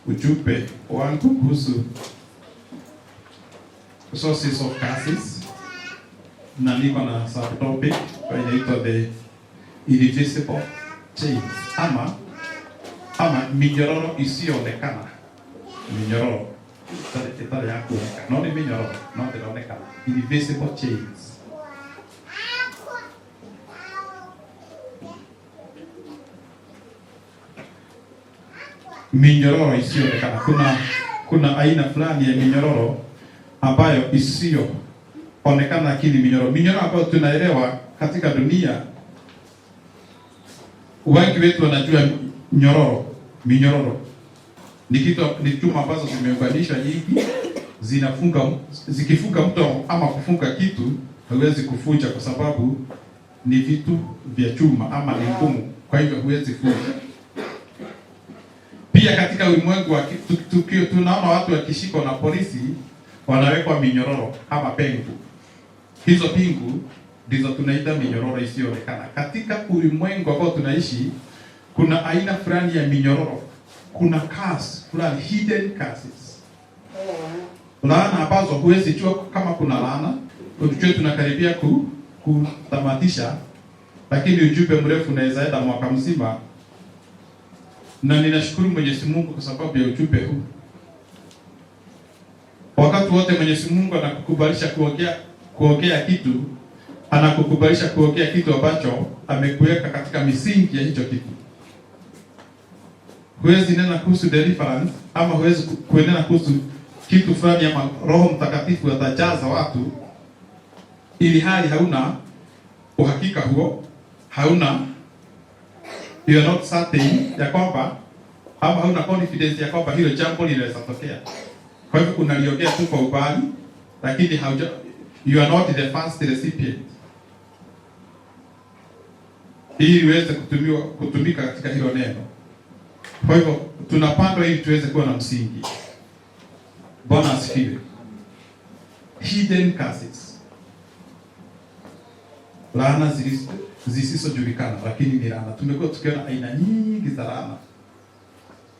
ujumbe wangu kuhusu sources of curses, na niko na subtopic inaitwa the invisible chains, ama minyororo isiyoonekana. Minyororo itale ya kuonekana, no ni minyororo, no inaonekana, invisible chains. Minyororo isiyoonekana. Kuna aina fulani ya minyororo ambayo isiyoonekana, lakini minyororo ambayo tunaelewa katika dunia. Wengi wetu wanajua minyororo ni chuma ambazo zimeunganishwa nyingi, zikifunga mtu ama kufunga kitu huwezi kufunja, kwa sababu ni vitu vya chuma ama ni ngumu, kwa hivyo huwezi funja. Pia katika ulimwengu wa tunaona watu wakishikwa na polisi wanawekwa minyororo ama pengu. Hizo pingu ndizo tunaita minyororo isiyoonekana. Katika ulimwengu ambao tunaishi kuna aina fulani ya minyororo. Kuna curse fulani, hidden curses. Laana ambazo huwezi jua kama kuna laana. Unajua tunakaribia kutamatisha, lakini ujumbe mrefu unaweza enda mwaka mzima. Na ninashukuru Mwenyezi Mungu kwa sababu ya ujumbe huu. Wakati wote Mwenyezi Mungu anakukubalisha kuongea kitu, anakukubalisha kuongea kitu ambacho amekuweka katika misingi ya hicho kitu. Huwezi nena kuhusu deliverance ama huwezi kuenena kuhusu kitu fulani ama Roho Mtakatifu atajaza watu, ili hali hauna uhakika huo, you are not certain ya kwamba, ama hauna confidence ya kwamba hilo jambo linaweza tokea. Kwa hivyo unaliongea tu kwa ubali, lakini you are not the first recipient. Hii iweze kutumika katika hilo neno. Kwa hivyo tunapandwa ili tuweze kuwa na msingi. Bwana asifiwe. Hidden curses. Laana zisizojulikana, lakini ni laana. Tumekuwa tukiona aina nyingi za laana.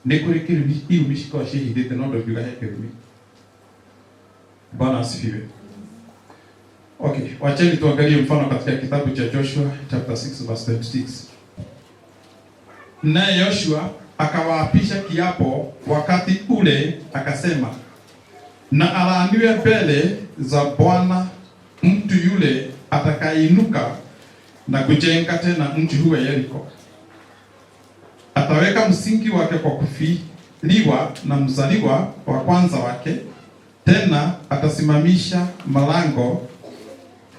Nekurikiri hii umishika shahidi tena ndio bila hekimi. Bwana asifiwe. Okay, wacheni tuangalie mfano katika kitabu cha Joshua chapter 6 verse 26. Naye Joshua akawaapisha kiapo wakati ule akasema, na alaaniwe mbele za Bwana mtu yule atakayeinuka na kujenga tena mji huu wa Yeriko. Ataweka msingi wake kwa kufiliwa na mzaliwa wa kwanza wake, tena atasimamisha malango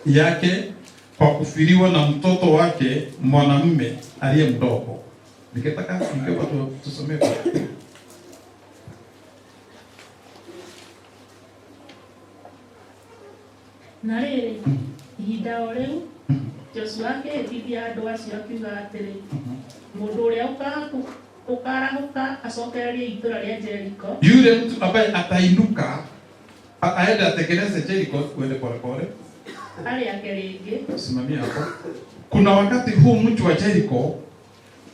yake kwa kufiliwa na mtoto wake mwanamume aliye mdogo. Nikitaka tusomee kwa na rĩrĩ ihinda o rĩu Joshua akĩhĩtithia andũ acio akiuga atĩrĩ, mũndũ ũrĩa ũkarahũka acokererie itũũra rĩa Jeriko. Yule mtu ambaye atainuka aende atekeleze Jeriko, uende polepole. Hali yake rĩngĩ. Simamia hapo. Kuna wakati huu mtu wa Jeriko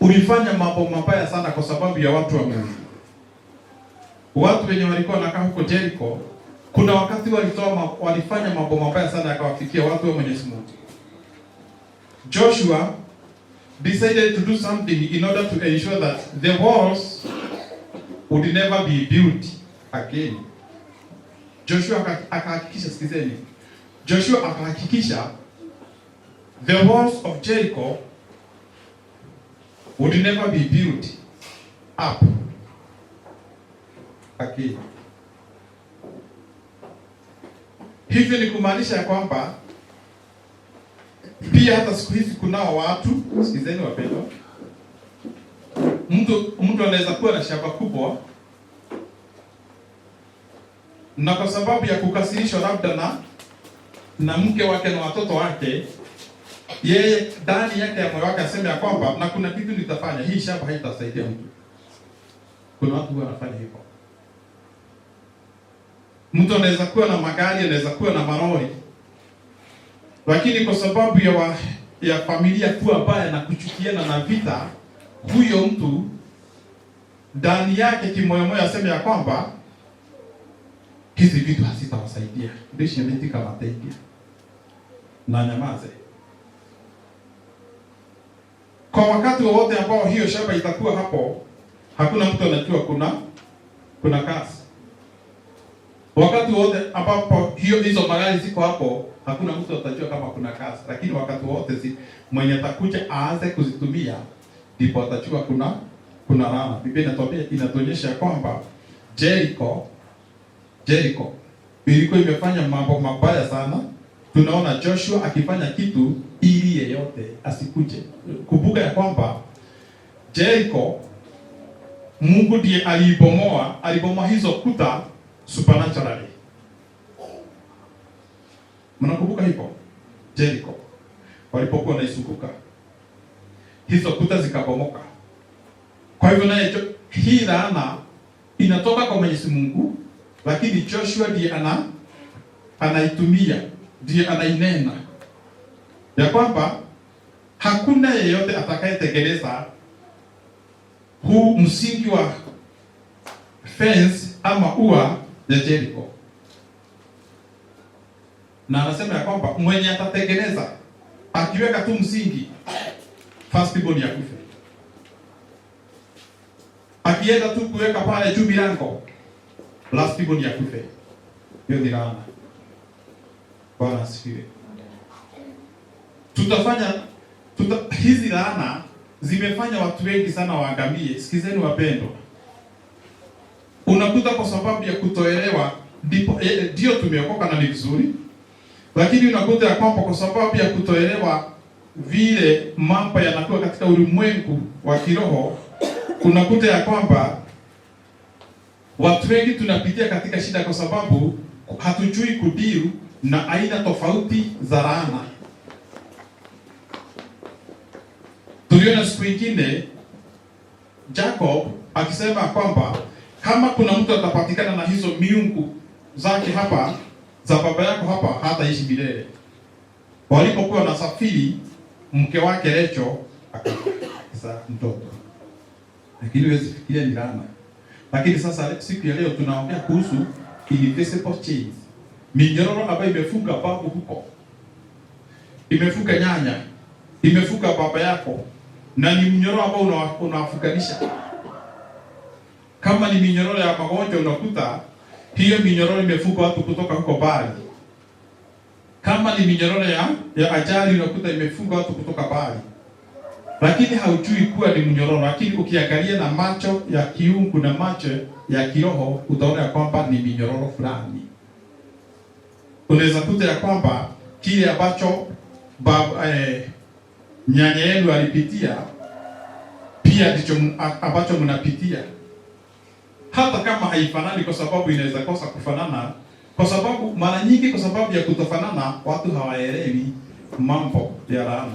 ulifanya mambo mabaya sana kwa sababu ya watu wa Mungu. Watu wenye walikuwa wanakaa huko Jeriko, kuna wakati walifanya mambo mabaya sana yakawafikia watu wa Mwenyezi Mungu. Joshua decided to do something in order to ensure that the walls would never be built again. Joshua akahakikisha, sikizeni. Joshua akahakikisha the walls of Jericho would never be built up again. Hivyo ni kumaanisha ya kwamba pia hata siku hizi kunao watu, sikizeni wapendwa, mtu anaweza kuwa na shamba kubwa, na kwa sababu ya kukasirishwa labda na mke wake na watoto wake, yeye ndani yake ya moyo wake aseme ya kwamba na kuna kitu nitafanya, hii shamba haitasaidia mtu. Kuna watu wanafanya hivyo. Mtu anaweza kuwa na magari, anaweza kuwa na maroli, lakini kwa sababu ya familia tu ambaye na kuchukiana na vita, huyo mtu ndani yake kimoyomoyo aseme ya kwamba hizi vitu hazitawasaidia, ndishi mitika mataidia na nyamaze. Kwa wakati wowote ambao hiyo shamba itakuwa hapo, hakuna mtu anajua kuna kazi. Wakati wote ambapo hizo magari ziko hapo, hakuna mtu atajua kama kuna kazi. Lakini wakati wote mwenye atakuja aanze kuzitumia, ndipo atajua kuna laana. Biblia inatuonyesha kwamba Jericho ilikuwa imefanya mambo mabaya sana. Tunaona Joshua akifanya kitu ili yeyote asikuje. Kumbuka ya kwamba Jericho Mungu ndiye alibomoa hizo kuta supernaturally. Mnakumbuka hivyo? Jericho walipokuwa wanaizunguka, hizo kuta zikabomoka. Kwa hivyo naye hii laana inatoka kwa Mwenyezi Mungu, lakini Joshua ndiye anaitumia, ndiye anainena ya kwamba hakuna yeyote atakayetekeleza huu msingi wa fence ama ua ya Jericho. Na anasema ya kwamba mwenye atatengeneza akiweka tu msingi, first born ya kufa. Akienda tu kuweka pale juu milango, last born ya kufa. Hiyo ni laana. Bwana asifiwe. Hizi laana zimefanya watu wengi sana waangamie. Sikizeni wapendwa. Unakuta kwa sababu ya kutoelewa ndio tumeokoka na ni vizuri. Lakini unakuta ya kwamba kwa sababu ya kutoelewa vile mambo yanakuwa katika ulimwengu wa kiroho, unakuta ya kwamba watu wengi tunapitia katika shida kwa sababu hatujui kudiru na aina tofauti za laana. Tuliona siku nyingine Jacob akisema kwamba kama kuna mtu atapatikana na hizo miungu zake hapa za baba yako hapa, hataishi milele. Walipokuwa na safiri, mke wake Rachel akazaa mtoto. Lakini huwezi fikiria ni laana. Lakini sasa siku ya leo tunaongea kuhusu invisible chains. Minyororo ambayo imefunga babu huko, imefunga nyanya, imefunga baba yako, na ni minyororo ambao unawafunganisha. Kama ni minyororo ya magonjwa, unakuta hiyo minyororo imefunga watu kutoka huko mbali. Kama ni minyororo ya ajali, unakuta imefunga watu kutoka mbali. Lakini haujui kuwa ni minyororo, lakini ukiangalia na macho ya kiungu na macho ya kiroho, utaona kwamba ni minyororo fulani. Unaweza kuta ya kwamba kile ambacho nyanya yenu alipitia pia ndicho ambacho mnapitia. Hata kama haifanani, kwa sababu inaweza kosa kufanana, kwa sababu mara nyingi kwa sababu ya kutofanana watu hawaelewi mambo ya laana.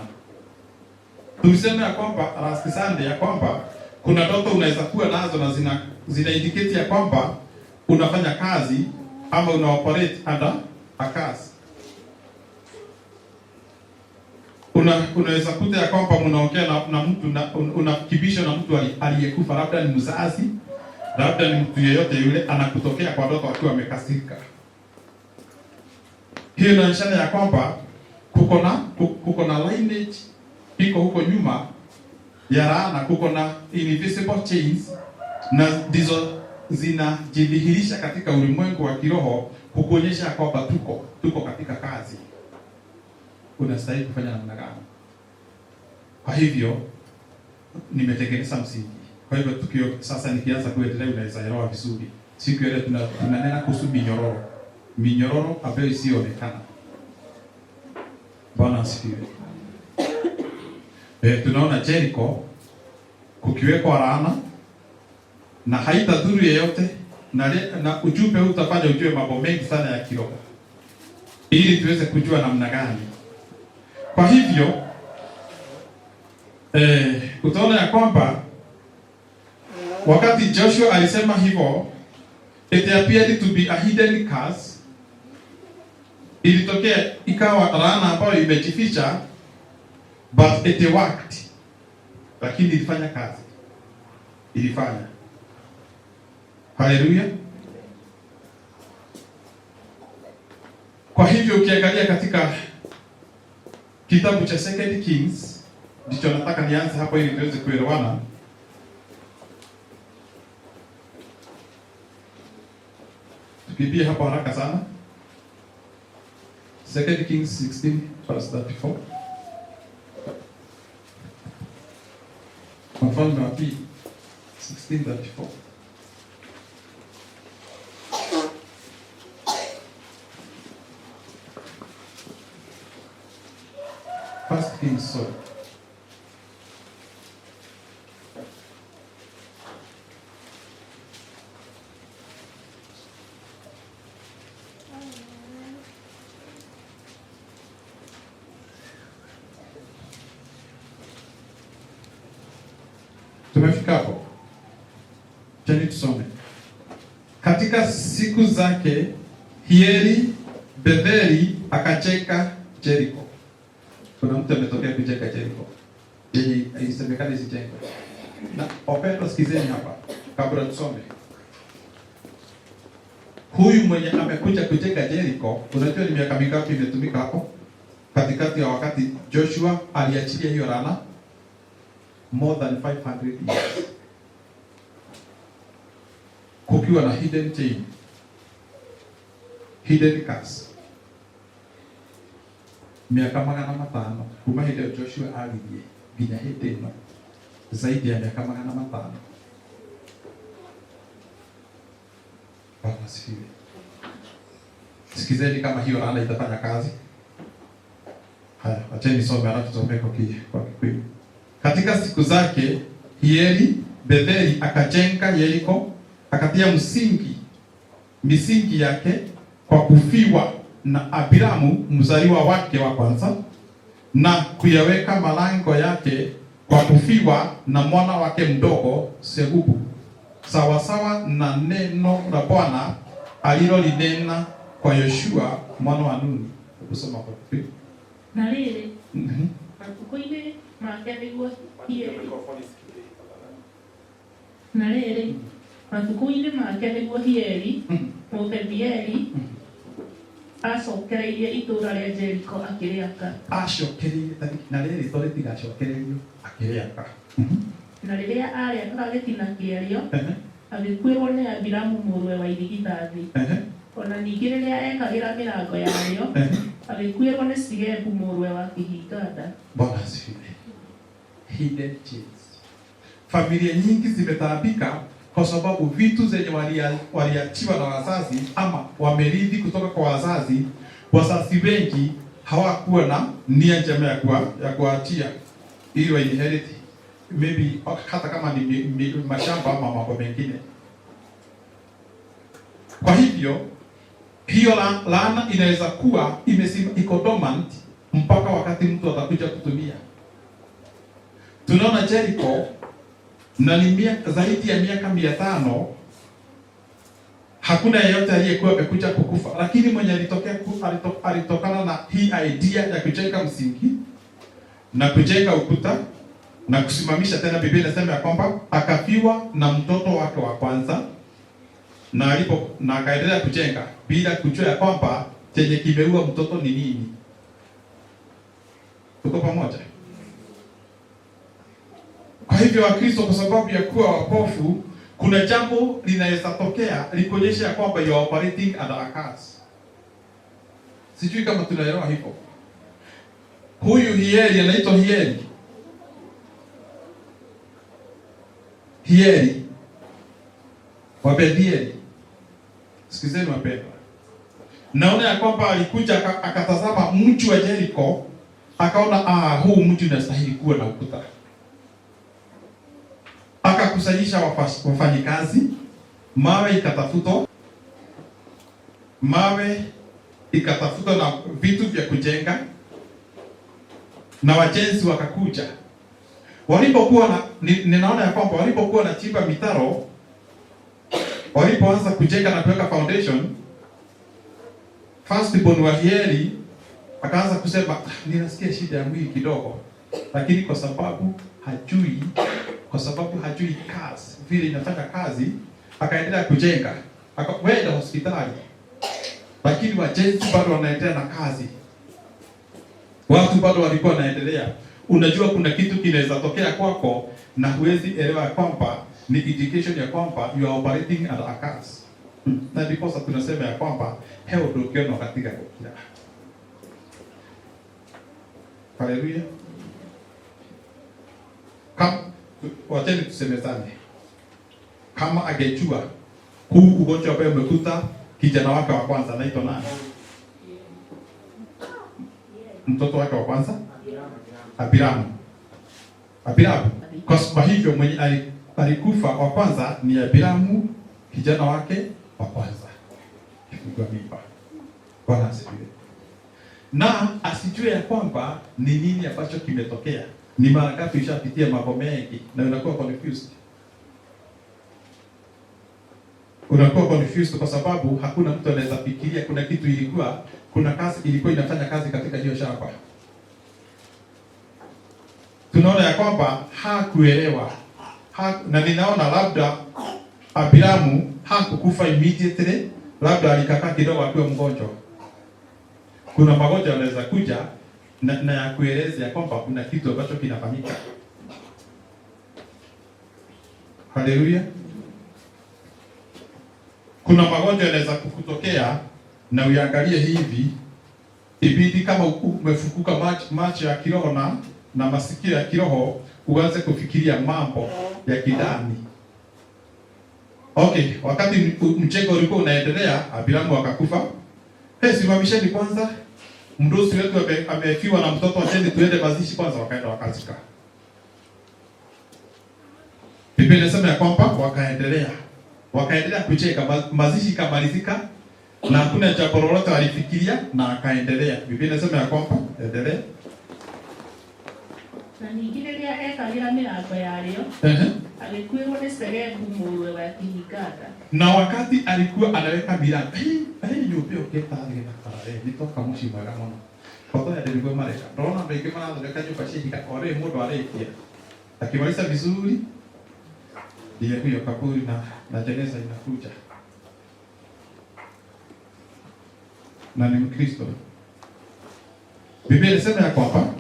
Tulisema ya kwamba last Sunday ya kwamba kuna ndoto unaweza kuwa nazo na zina indicate ya kwamba unafanya kazi ama una operate under a curse. Unaweza kuta ya kwamba mnaongea na mtu unakibisha na mtu aliyekufa, labda ni mzazi, labda ni mtu yeyote yule, anakutokea kwa ndoto akiwa amekasirika. Hiyo inaonyesha ya kwamba kuko na lineage iko huko nyuma ya laana, kuko na invisible chains, na ndizo zinajidhihirisha katika ulimwengu wa kiroho kukuonyesha kwamba tuko katika kazi. Unastahili kufanya namna gani? Kwa hivyo nimetengeneza msingi. Kwa hivyo sasa nikianza kuendelea unaweza elewa vizuri. Siku ile tunanena kuhusu minyororo ambayo isionekana. Bwana asifiwe. Tunaona Jericho kukiwekwa laana na haitadhuru yeyote, na ujumbe huu utafanya ujue mambo mengi sana ya kiroho ili tuweze kujua namna gani. Kwa hivyo utaona ya kwamba wakati Joshua alisema hivyo, it appeared to be a hidden curse. Ilitokea ikawa laana ambayo imejificha, but it worked. Lakini ilifanya kazi. Ilifanya. Haleluya. Kwa hivyo ukiangalia katika kitabu cha 2 Kings, ndicho nataka nianze hapo ili tuweze kuelewana. Tukibia hapo haraka sana. 2 Kings 16 verse 34. Mfalme wa pili 16:34. First Kings, sorry. Tumefika hapo. Tani tusome. Katika siku zake Hieli Betheli akacheka Jericho. Kuna mtu ametokea kucheka Jericho. Yeye alisemekana isijengwe. Na opendo, sikizeni hapa kabla tusome. Huyu mwenye amekuja kucheka Jericho, unajua ni miaka mingapi imetumika hapo? Katikati ya wakati Joshua aliachilia hiyo laana, more than 500 years. Kukiwa na hidden chain, hidden curse. Miaka 500 kuma hile Joshua aliye ginya hidden no zaidi ya miaka 500. Bwana sifiwe. Sikizeni kama hiyo laana itafanya kazi. Haya, acheni some alafu tusome kwa Kikuyu. Katika siku zake Hieli Betheli akajenga Yeriko, akatia misingi yake kwa kufiwa na Abiramu mzaliwa wake wa kwanza, na kuyaweka malango yake kwa kufiwa na mwana wake mdogo Segubu, sawasawa na neno la Bwana alilolinena kwa Yoshua mwana wa Nuni. Kusoma kwa Kikuyu. Na lile Matukũ-inĩ make nĩguo Hieli. Na rĩrĩ, matukũ-inĩ make nĩguo Hieli Mũbetheli acokereirie itũũra rĩa Jericho akĩrĩaka. Acokereirie, na rĩrĩ tondũ tigacokereirio akĩrĩaka. Na rĩrĩa arĩakaga gĩtina kĩarĩo, agĩkuĩrwo nĩ Abiramu mũrũwe wa irigithathi. Ona ningĩ rĩrĩa ekagĩra mĩrango yarĩo, agĩkuĩrwo nĩ Sigebu mũrũwe wa Kĩhinganda. Bwana asifiwe. Hidden chains. Familia nyingi zimetaabika kwa sababu vitu zenye waliachiwa na wazazi ama wamerithi kutoka kwa wazazi. Wazazi wengi hawakuwa na nia njema ya kuachia ili wa inherit, maybe hata kama ni mashamba ama mambo mengine. Kwa hivyo hiyo laana inaweza kuwa iko dormant mpaka wakati mtu atakuja kutumia. Tunaona Jericho na ni zaidi ya miaka 500 hakuna yeyote aliyekuwa amekuja kukufa, lakini mwenye alitokana na hii idea ya kujenga msingi na kujenga ukuta na kusimamisha tena. Biblia inasema ya kwamba akafiwa na mtoto wake wa kwanza, na akaendelea kujenga bila kujua ya kwamba chenye kimeua mtoto ni nini. Tuko pamoja? Kwa hivyo Wakristo, kwa sababu ya kuwa wapofu, kuna jambo linaweza tokea likuonyesha ya kwamba you are operating under a curse. Sijui kama tunaelewa hivyo. Huyu Hieli anaitwa Hieli wa Betheli. Sikizeni wapendwa. Naona ya kwamba alikuja akatazama mji wa Jericho, akaona huu mji unastahili kuwa na ukuta. Akakusanyisha wafanyikazi, mawe ikatafutwa na vitu vya kujenga, na wajenzi wakakuja. Walipokuwa ninaona ya kwamba walipokuwa na chimba mitaro, walipoanza kujenga na kuweka foundation, first born wa Hieli akaanza kusema ninasikia shida ya mwili kidogo, lakini kwa sababu hajui kazi vile inafanya kazi, akaendelea kujenga, akaenda hospitali, lakini wajenzi bado wanaendelea na kazi, watu bado walikuwa wanaendelea. Unajua kuna kitu kinaweza tokea kwako na huwezi elewa kwamba ni indication ya kwamba you are operating under a curse. Na ndiposa tunasema ya kwamba heo ndio katika kila. Haleluya. Wacheni tusemezane. Kama angejua huu ugonjwa ambao umekuta kijana wake wa kwanza anaitwa nani? Mtoto wake wa kwanza? Abiramu. Kwa sababu hivyo mwenye alikufa wa kwanza ni Abiramu, kijana wake wa kwanza. Kifungua mimba. Bwana asifiwe. Na asijue ya kwamba ni nini ambacho kimetokea. Ni mara ngapi ushapitia mambo mengi na unakuwa confused. Unakuwa confused kwa sababu hakuna mtu anaweza fikiria kuna kitu kuna kazi ilikuwa inafanya kazi katika hiyo shamba. Tunaona ya kwamba hakuelewa. Na ninaona labda Abiramu hakukufa immediately, labda alikakaa kidogo akiwa mgonjwa. Kuna magonjwa yanaweza kuja na ya kueleza ya kwamba kuna kitu ambacho kinafanyika. Haleluya. Kuna magonjwa yanaweza kukutokea na uangalie hivi, ibidi kama umefukuka macho ya kiroho na masikio ya kiroho, uanze kufikiria mambo ya kidani. Okay, wakati mjengo ulikuwa unaendelea, Abiramu akakufa. Simamisheni kwanza. Mdosi wetu amefiwa na mtoto, acheni tuende mazishi kwanza. Wakaenda wakazika. Biblia inasema ya kwamba wakaendelea kucheka, mazishi kamalizika na hakuna jambo lolote walifikiria na akaendelea. Biblia inasema ya kwamba endelea. Na nyingine ria ekagira mirango yario. Alikuwa ni Segebu muwe wa Kihigata. Na wakati alikuwa anaweka milango, nyumba uketa na kare nitoka mushimaga mono. Kwa ya ndio mareka. Naona mbege mana ndio nyumba shika ore mudo arekia. Akimaliza vizuri ndiye huyo kaburi na jeneza inakuja. Na ni Mkristo. Biblia inasema ya kwamba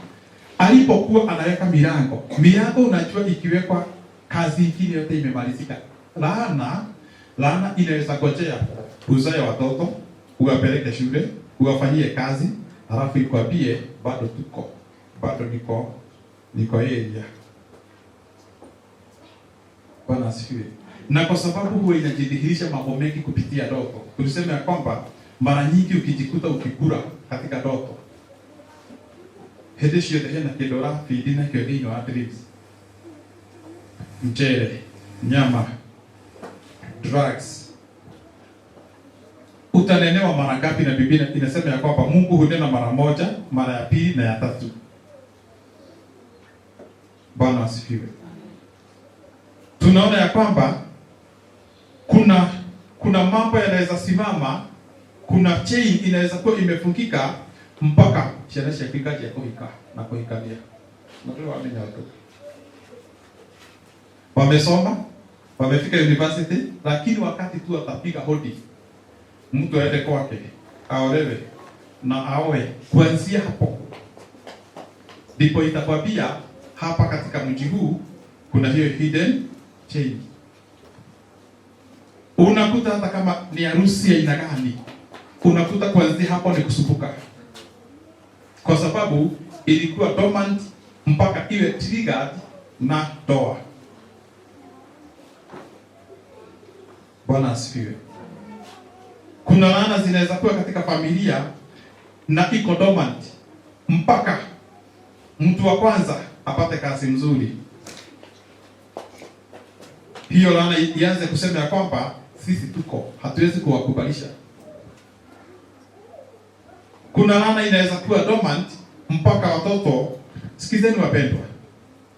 alipokuwa anaweka milango unajua ikiwekwa kazi ingine yote imemalizika. Laana inaweza kujea uzae watoto, uwapeleke shule, uwafanyie kazi, alafu ikwambie bado niko area. Bwana asifiwe. Na kwa sababu huwa inajidhihirisha mambo mengi kupitia ndoto. Tulisema ya kwamba mara nyingi ukijikuta ukikura katika ndoto, hedi shio na kidora fidina kiodinyo wa dreams. Mchele, nyama, drugs. Utanenewa mara ngapi? Na Biblia inasema ya kwamba Mungu hunena mara moja, mara ya pili na ya tatu. Bwana asifiwe. Tunaona ya kwamba kuna mambo yanaweza simama, kuna chain inaweza kuwa imefungika mpaka sherehe ya kuhika na kuhikalia. Ndio wamenya watu. Wamesoma, wamefika university, lakini wakati tu atapiga hodi, mtu aende kwake, aolewe na aoe, kuanzia hapo ndipo itakwambia hapa katika mji huu kuna hiyo hidden chain. Unakuta hata kama ni harusi ya aina gani, unakuta kuanzia hapo ni kusumbuka. Kwa sababu ilikuwa dormant mpaka iwe triggered na ndoa. Bwana asifiwe. Kuna laana zinaweza kuwa katika familia na iko dormant mpaka mtu wa kwanza apate kazi mzuri. Hiyo laana ianze kusema ya kwamba sisi hatuwezi kuwakubalisha. Kuna laana inaweza kuwa dormant mpaka watoto, sikizeni wapendwa,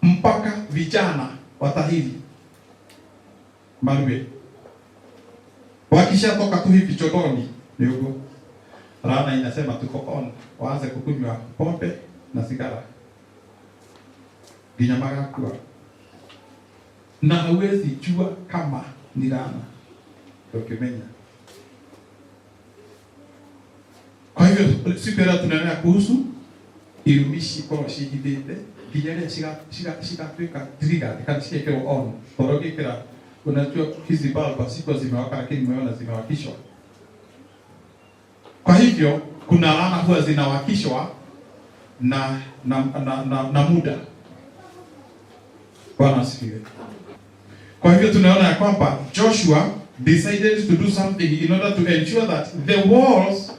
mpaka vijana watahiri marwe. Wakishatoka tu hivi chodoni, ni huko laana inasema waanze kukunywa pombe na sigara. Ginyamaga kuwa. Na hauwezi jua kama ni laana. ukimenya. Kwa hivyo siku ya leo tunaendelea kuhusu irumishi kwa shihidete kijana shika trigger kana shika on toroki kila unajua hizi balba siku zimewaka lakini umeona zimewakishwa. Kwa hivyo kuna alama huwa zinawakishwa na muda. Bwana asifiwe. Kwa hivyo tunaona ya kwamba Joshua decided to do something in order to ensure that the walls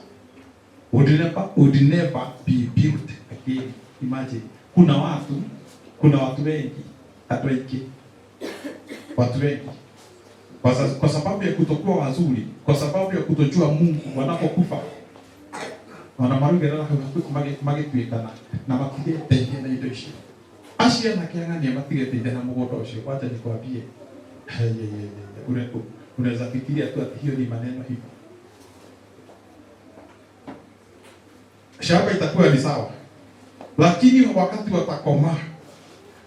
would never be built again. Imagine, kuna watu wengi, watu wengi kwa sababu ya kutokuwa wazuri, kwa sababu ya kutojua Mungu, wanapokufa wanamarugerera magituikana na matigete na indo icio acia na kiang'ania matigete na mũgũnda ũcio. Wacha nikwambie, unaweza fikiria tu ati hiyo ni maneno hivyo, shamba itakuwa ni sawa, lakini wakati watakoma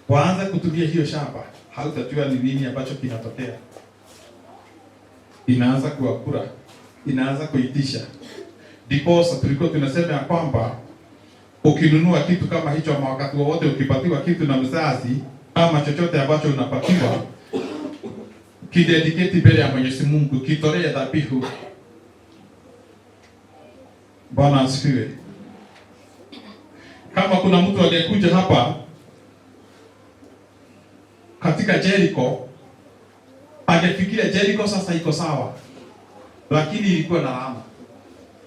waanza kutumia hiyo shamba, hautajua ni nini ambacho kinatokea. Inaanza kuwakura, inaanza kuitisha. Ndiposa tulikuwa tunasema ya kwamba ukinunua kitu kama hicho, ama wakati wowote ukipatiwa kitu na mzazi ama chochote ambacho unapatiwa, kidedicate mbele ya Mwenyezi Mungu, kitolee dhabihu. Bwana asifiwe. Kama kuna mtu aliyekuja hapa katika Jericho, angefikiria Jericho sasa iko sawa, lakini ilikuwa na laana.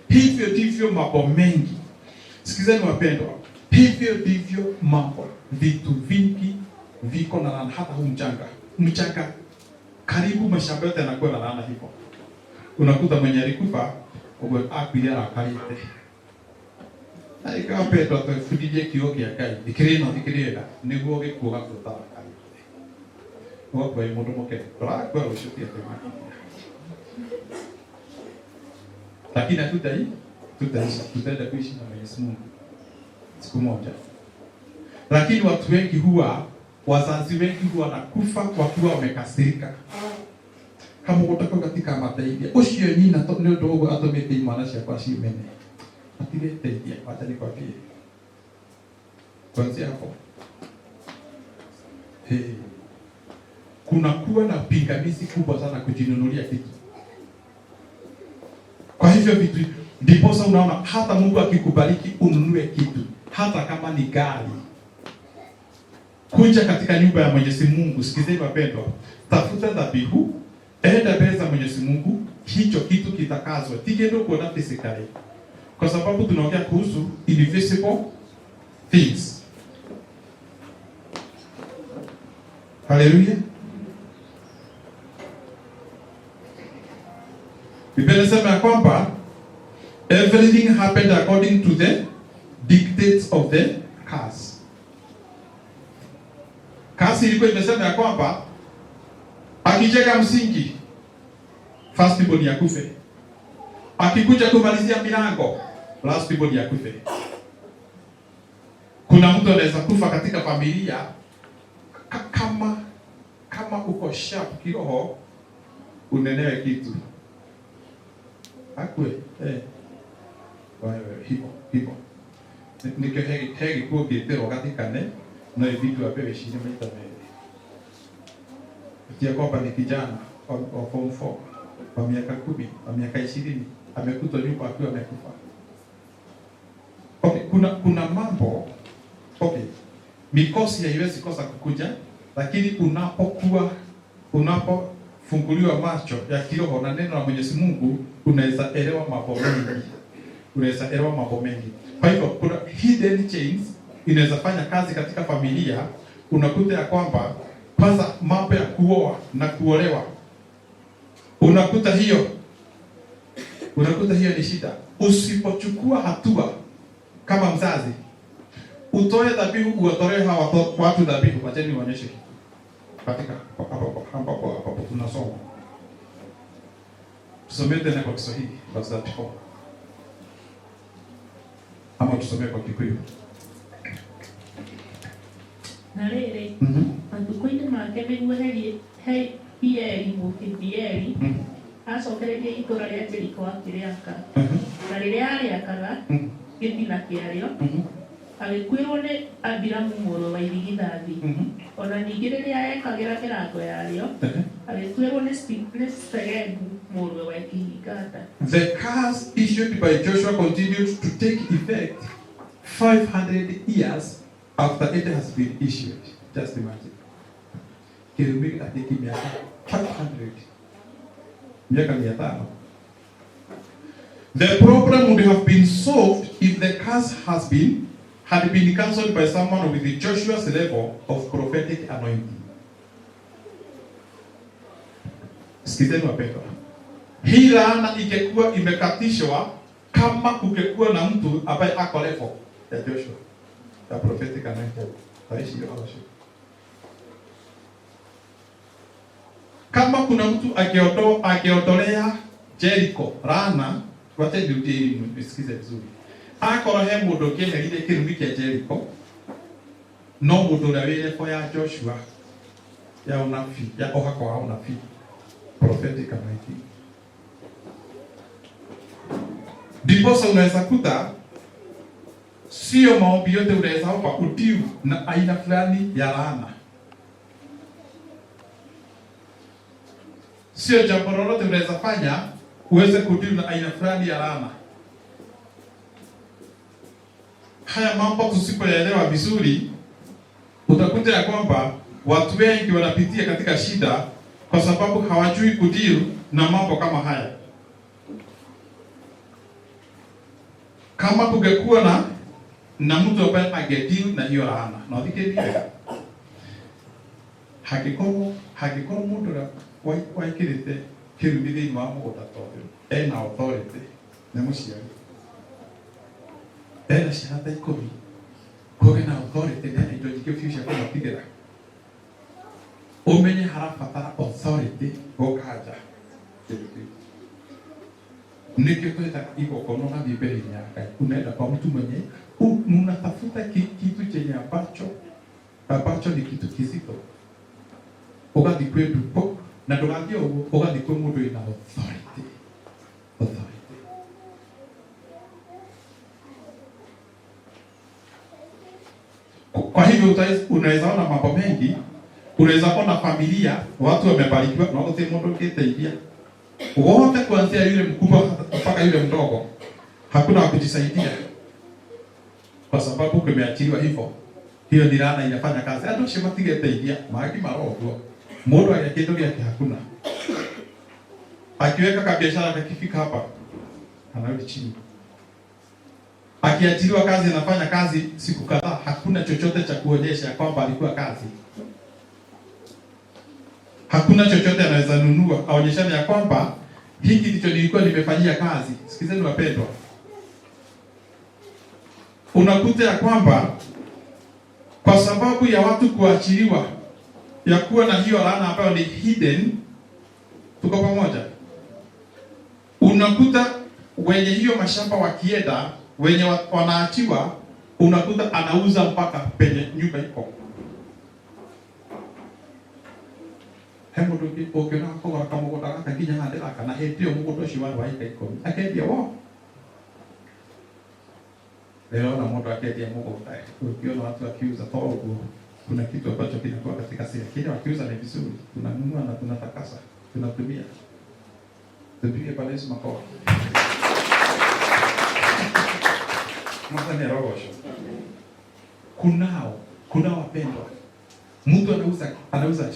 Hivyo ndivyo mambo mengi. Sikizeni wapendwa, hivyo ndivyo mambo, vitu vingi viko na laana. Hata huu mchanga karibu mashamba yote yanakuwa na laana hivyo. Unakuta mwenye alikufa akuya akalite na ikawa Petro atafundije kioo kia Ngai ikirina niguo gikuga gutara kalite kwa mundu moke kwa ushukia tema, lakini tutaenda kuishi na Mwenyezi Mungu siku moja. Lakini watu wengi wazazi wengi wanakufa wakiwa wamekasirika. Kama utaka katika mataidia ucio nyina to ndio dogo atomete imana cia kwa cimene atigete wacha nikwambie kwanza hapo kuna kuwa na pingamizi kubwa sana kujinunulia kitu. Kwa hivyo vitu ndipo sasa unaona hata Mungu akikubariki ununue kitu, hata kama ni gari, kuja katika nyumba ya Mwenyezi Mungu. Sikizeni wapendwa, tafuta dhabihu, enda mbele za Mwenyezi Mungu, hicho kitu kitakazwa. Tigendo kuona physically. Kwa sababu tunaongea kuhusu invisible things. Hallelujah. Biblia inasema kwamba everything happened according to the dictates of the curse. Kasi ilikuwa imesema kwamba akijenga msingi first people ni akufe, akikuja kumalizia milango last people ni akufe. Kuna mtu anaweza kufa katika familia kama uko sharp kiroho, unenewe kitu akwe hivyo nikyo hegi kuogitero gatikane na vitu apewe shini maita mbele. Tia kwamba ni kijana wa form 4 wa miaka 10 wa miaka 20 amekutwa nyumba akiwa amekufa. Okay, kuna mambo mikosi haiwezi kosa kukuja, lakini unapofunguliwa macho ya kiroho na neno la Mwenyezi Mungu, unaweza elewa mambo mengi. Kwa hivyo kuna hidden chains inaweza fanya kazi katika familia. Unakuta ya kwamba kwanza mambo ya kuoa na kuolewa, unakuta hiyo ni shida. Usipochukua hatua kama mzazi, utoe dhabihu, uwatolee hawa watu dhabihu, wacheni waonyeshe katika hapo tunasoma. Tusomee tena kwa Kiswahili verse 34. Ama tusomee kwa Kikuyu. Na rĩrĩ matukũ-inĩ make nĩguo Hieli Mũgibeyeli acokereria itũra rĩa Jeriko akĩrĩaka. Na rĩrĩa arĩakaga gĩtina kĩarĩo, agĩkuĩrwo nĩ Abiramu mũrũ wa irigithathi. Ona ningĩ rĩrĩa ekagĩra mĩrango yarĩo, agĩkuĩrwo nĩ Segegu mũrũ wa Kihingata. The curse issued by Joshua continued to take effect 500 years after it has been issued. Just imagine. Kirumiri atiki miaka 500. Miaka 500. The problem would have been solved if the curse had been cancelled by someone with Joshua's level of prophetic anointing. Sikizeni wapendwa. Hii laana ingekuwa imekatishwa kama kungekuwa na mtu ambaye ako level ya Joshua, ya prophetic anointing. Taishi hiyo hapo. Kama kuna mtu akiotolea Jericho laana, wacha nirudie nisikize vizuri. Akora he mundu kieherire kirumi kia Jericho, no mundu uria wi level ya Joshua ya unabii, ya ohako wa unabii, prophetic anointing. Ndiposa unaweza kuta sio maombi yote unaweza omba utiu na aina fulani ya laana. Sio jambo lolote unaweza fanya uweze kutiu na aina fulani ya laana. Haya mambo tusipoyaelewa vizuri, utakuta ya kwamba watu wengi wanapitia katika shida kwa sababu hawajui kudeal na mambo kama haya. Kama kungekuwa na mtu ambaye angedeal na hiyo laana, na thikiria hakikono mundu waikirite kirumi thĩinĩ wa mũgũnda tondũ ena authority nĩ mũciari, ena ciana ta 10, koguo na authority na indo nyingĩ future kũmatigĩra. Umenye harabatara authority gũkanja nikio twetaka igongona na mbele ya Ngai. Unaenda kwa mtu mwenye unatafuta kitu chenye ambacho ni kitu kizito, ugathi kwetu na ndugathie uguo, ugathi kwe mundu ina authority. Kwa hivyo unaweza ona mambo mengi, unaweza ona familia watu wamebarikiwa na wote mundu kiteithia wote, kuanzia yule mkubwa mpaka yule mdogo, hakuna wakujisaidia kwa sababu kumeachiliwa hivyo. Hiyo ni laana inafanya kazi. Hata usimatige teithia maaki marogo mundu ya kitu yake hakuna, akiweka kwa biashara kakifika hapa anarudi chini. Akiachiliwa kazi anafanya kazi siku kadhaa, hakuna chochote cha kuonyesha kwamba alikuwa kazi. Hakuna chochote anaweza nunua aonyeshane ya kwamba hiki ndicho nilikuwa nimefanyia kazi. Sikizeni wapendwa, unakuta ya kwamba kwa sababu ya watu kuachiliwa ya kuwa na hiyo laana ambayo ni hidden, tuko pamoja, unakuta wenye hiyo mashamba wakienda, wenye wanaachiwa, unakuta anauza mpaka penye nyumba iko. Hemo doki okiona kwa kama gotaka kakinya hande akana hetio mugoto shiwa waika iko akendia wo leo na moto akendia mugoto. Ukiona watu wakiuza togo, kuna kitu ambacho kinakuwa katika siri kile, wakiuza ni vizuri, tunanunua na tunatakasa, tunatumia. Tupige pale Yesu makofi. Mwana ni roho. Kunao wapendwa, mtu anauza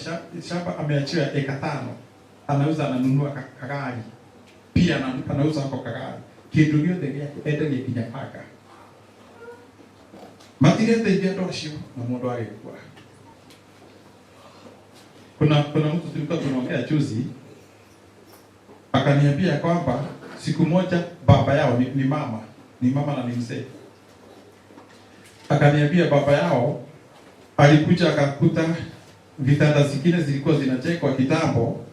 shamba ameachiwa eka 5, anauza ananunua kagari, pia anauza hapo kagari, kitu gyote yake endelee kinyapaka matirete ndio ndoshio na mundu alikuwa. Kuna mtu tulikuwa tunaongea juzi, akaniambia kwamba siku moja baba yao ni mama na ni mzee, akaniambia baba yao alikuja akakuta vitanda zingine zilikuwa zinachekwa kitambo,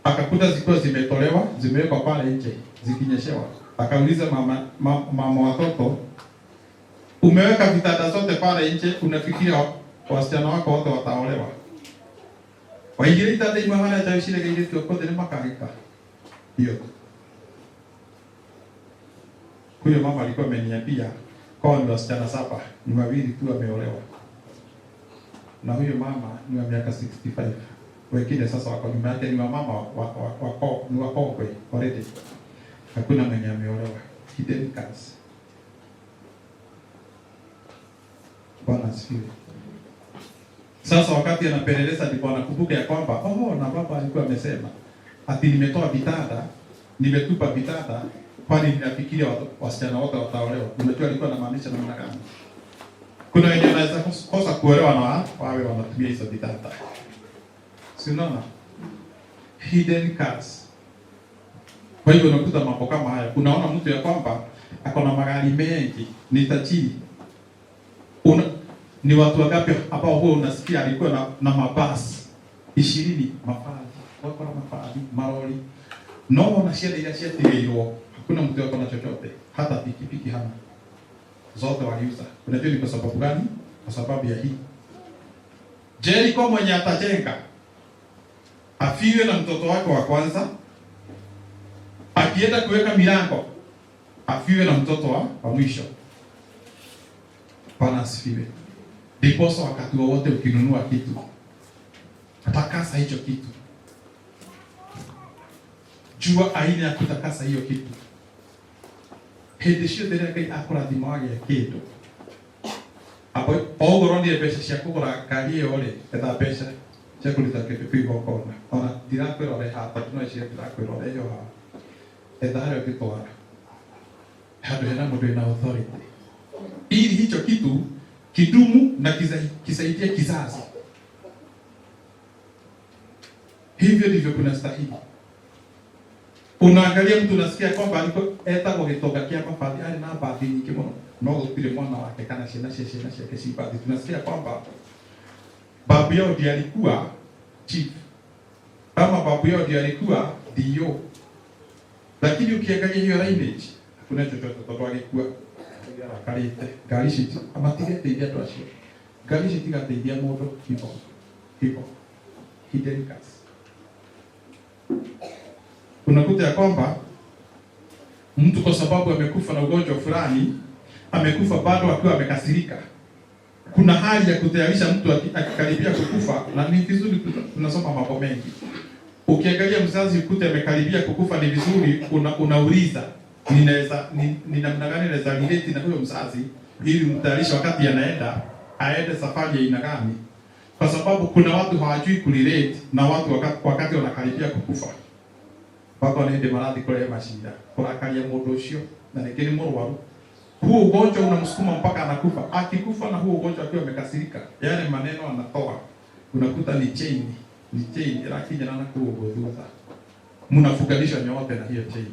akakuta zilikuwa zimetolewa, zimewekwa pale nje zikinyeshewa. Akauliza mama watoto, umeweka vitanda zote pale nje, unafikiria wasichana wako wote wataolewa? Waigire itathe imwe hana cire gairĩtio kothe nĩ makagĩka hiyo. Huyo mama alikuwa ameniambia kwa ni wasichana 7 ni wawili tu wameolewa, na huyo mama ni wa miaka 65. Wengine sasa wako nyuma yake ni wa mama ni wakongwe already. Hakuna mwenye ameolewa. Hidden cards. Bwana asifiwe. Sasa wakati anapeleleza ndipo anakumbuka ya kwamba na baba alikuwa amesema ati nimetoa vitanda, nimetupa vitanda kwani ninafikiria wasichana wote wataolewa. Unajua alikuwa anamaanisha namna gani? Kuna wengine wanaweza kosa kuolewa na wawe wanatumia hizo vitanda. Si unaona? Hidden cards. Kwa hivyo unakuta mambo kama haya. Unaona mtu ya kwamba ako na magari mengi, ni tajiri. Ni watu wangapi ambao huo unasikia alikuwa na mabasi 20 mafari, wako na mafari, maroli. No na shida ile hiyo. Hakuna mtu yako na chochote, hata pikipiki hana. Zote waliuza. Unajua ni kwa sababu gani? Kwa sababu ya hii. Jericho mwenye atajenga afiwe na mtoto wake wa kwanza, akienda kuweka milango afiwe na mtoto wa mwisho. Bwana asifiwe. Ndiposa wakati wote ukinunua kitu takasa hicho kitu, jua aina ya kutakasa hiyo kitu. Hende cio ndĩrĩa Ngai akũrathimagia kĩndũ ogorwo nĩ mbeca cia kũgũra ngari ĩyo rĩ, etha mbeca cia kũruta kĩndũ kĩu igongona. Ona ndirakwĩra ũrĩa haha, no icio ndirakwĩra ũrĩa ĩyo haha, etha harĩa ũngĩtwara handũ hena mũndũ wĩna authority, ili hicho kitu kidumu na kisaidie kizazi. Hivyo ndivyo kunastahili. Unaangalia mtu unasikia kwamba alikuwa etagwo gĩtonga kĩa mabathi, ari na bathi nyingĩ mũno, no gũtirĩ mwana wake kana ciana ciake ci bathi. Tunasikia kwamba babu yao ndiye alikuwa chief, kama babu yao ndiye alikuwa dio, lakini ukiangalia hiyo lineage hakuna chochote tondũ alikuwa akarĩte ngari citi amatigeteithia andũ acio, ngari citigateithia mũndũ hivyo hidden cards. Unakuta ya kwamba mtu kwa sababu amekufa na ugonjwa fulani, amekufa bado akiwa amekasirika. Kuna hali ya kutayarisha mtu akikaribia kukufa, na ni vizuri tunasoma mambo mengi. Ukiangalia mzazi ukute amekaribia kukufa, ni vizuri unauliza ni namna gani naweza relate na huyo mzazi, ili mtayarisha wakati aende safari ya aina gani, kwa sababu kuna watu hawajui kurelate na watu wakati wanakaribia kukufa. Baba anaende maradhi kule mashida, kurakalia mũndũ ũcio na ningĩ mũrwaru. Huo ugonjwa unamsukuma mpaka anakufa. Akikufa na huo ugonjwa akiwa amekasirika, yale maneno anatoa, unakuta ni chain lakini yana kuogoza. Mnafunganishwa nyote na hiyo chain.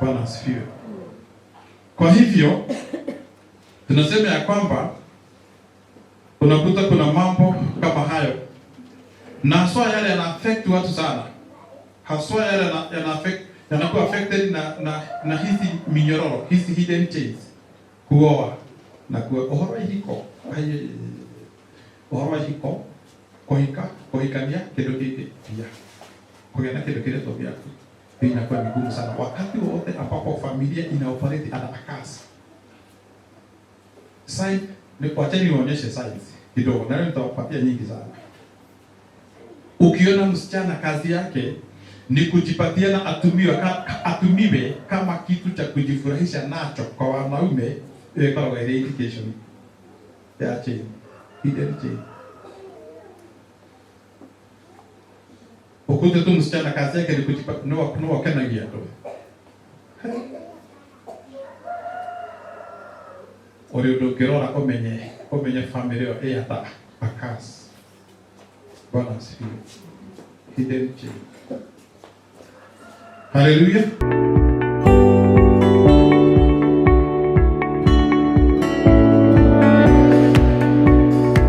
Bwana asifiwe. Kwa hivyo tunasema ya kwamba unakuta kuna mambo kama hayo, na haswa yale yana affect watu sana. Haswa yale yanakuwa affected na hizi minyororo, hizi hidden chains. Kuoa na ohoro hiko kuhikania kitu kile pia. Kuona kitu kile to pia. Hii inakuwa ngumu sana wakati wote ambapo familia ina operate under a curse. Sasa ni kwa tena nionyeshe signs kidogo, na nitawapatia nyingi sana. Ukiona msichana kazi yake ni kujipatia na atumiwe kama kitu cha kujifurahisha nacho kwa wanaume, kwa ile indication ya chain, hidden chain. Ukute tu msichana kazi yake ni kujipatia no kenagia tu. Ore ndũngĩrora ũmenye family ĩyo ata akas. Bwana asifiwe. Hidden chain. Hallelujah.